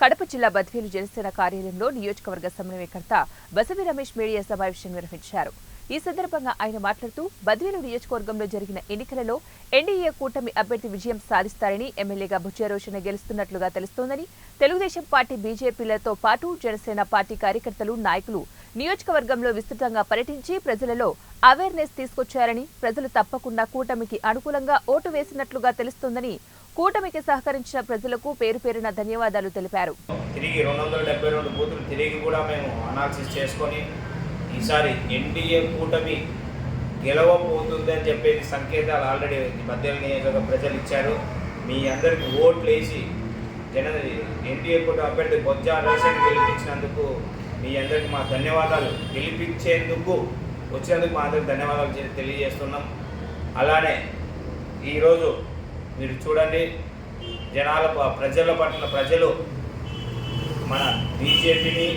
కడప జిల్లా బద్వేలు జనసేన కార్యాలయంలో నియోజకవర్గ సమన్వయకర్త బసవి రమేష్ మీడియా సమావేశం నిర్వహించారు. ఈ సందర్భంగా ఆయన మాట్లాడుతూ బద్వేలు నియోజకవర్గంలో జరిగిన ఎన్నికలలో ఎన్డీఏ కూటమి అభ్యర్థి విజయం సాధిస్తారని, ఎమ్మెల్యేగా బుచ్చే రోషన్న గెలుస్తున్నట్లుగా తెలుస్తోందని, తెలుగుదేశం పార్టీ బీజేపీలతో పాటు జనసేన పార్టీ కార్యకర్తలు, నాయకులు నియోజకవర్గంలో విస్తృతంగా పర్యటించి ప్రజలలో అవేర్నెస్ తీసుకొచ్చారని, ప్రజలు తప్పకుండా కూటమికి అనుకూలంగా ఓటు వేసినట్లుగా తెలుస్తోందని, కూటమికి సహకరించిన ప్రజలకు పేరు పేరున ధన్యవాదాలు తెలిపారు. తిరిగి 272 బూతులు తిరిగి కూడా మేము అనాలిసిస్ చేసుకొని ఈసారి ఎన్డీఏ కూటమి గెలవబోతుందని చెప్పేది సంకేతాలు ఆల్రెడీ బద్వేలు నియోజకవర్గ ప్రజలు ఇచ్చారు. మీ అందరికి ఓట్లు వేసి ఎన్డీఏ కూటమి అభ్యర్థి బొజ్జా రోషన్ గెలిపించినందుకు మీ అందరికి మా ధన్యవాదాలు. గెలిపించేందుకు వచ్చినందుకు మా అందరికి ధన్యవాదాలు తెలియజేస్తున్నాం. అలానే ఈరోజు మీరు చూడండి, ప్రజల పట్ల ప్రజలు మన బీజేపీని,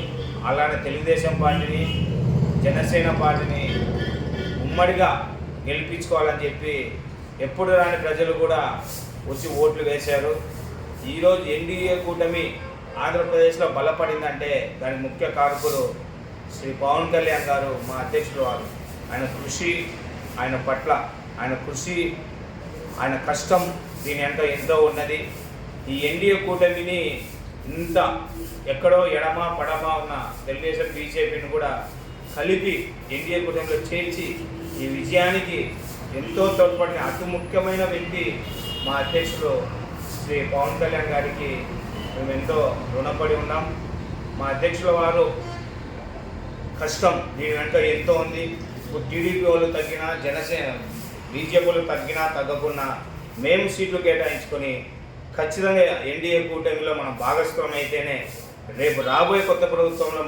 అలానే తెలుగుదేశం పార్టీని, జనసేన పార్టీని ఉమ్మడిగా గెలిపించుకోవాలని చెప్పి ఎప్పుడు రాని ప్రజలు కూడా వచ్చి ఓట్లు వేశారు. ఈరోజు ఎన్డీఏ కూటమి ఆంధ్రప్రదేశ్లో బలపడిందంటే దానికి ముఖ్య కారకులు శ్రీ పవన్ కళ్యాణ్ గారు, మా అధ్యక్షులు వారు. ఆయన కృషి, ఆయన పట్ల ఆయన కృషి, ఆయన కష్టం దీని ఎంతో ఉన్నది. ఈ ఎన్డీఏ కూటమిని ఇంత ఎక్కడో ఎడమ పడమ ఉన్న తెలుగుదేశం బీజేపీని కూడా కలిపి ఎన్డీఏ కూటమిలో చేర్చి ఈ విజయానికి ఎంతో తోడ్పడిన అతి ముఖ్యమైన వ్యక్తి మా అధ్యక్షులు శ్రీ పవన్ కళ్యాణ్ గారికి మేము ఎంతో రుణపడి ఉన్నాం. మా అధ్యక్షుల వారు కష్టం దీని వెంట ఎంతో ఉంది. టీడీపీ వాళ్ళు తగ్గినా, జనసేన బీజేపీ వాళ్ళు తగ్గినా తగ్గకున్నా మేము సీట్లు కేటాయించుకొని ఖచ్చితంగా ఎన్డీఏ కూటమిలో మనం భాగస్వామి అయితేనే రేపు రాబోయే కొత్త ప్రభుత్వంలో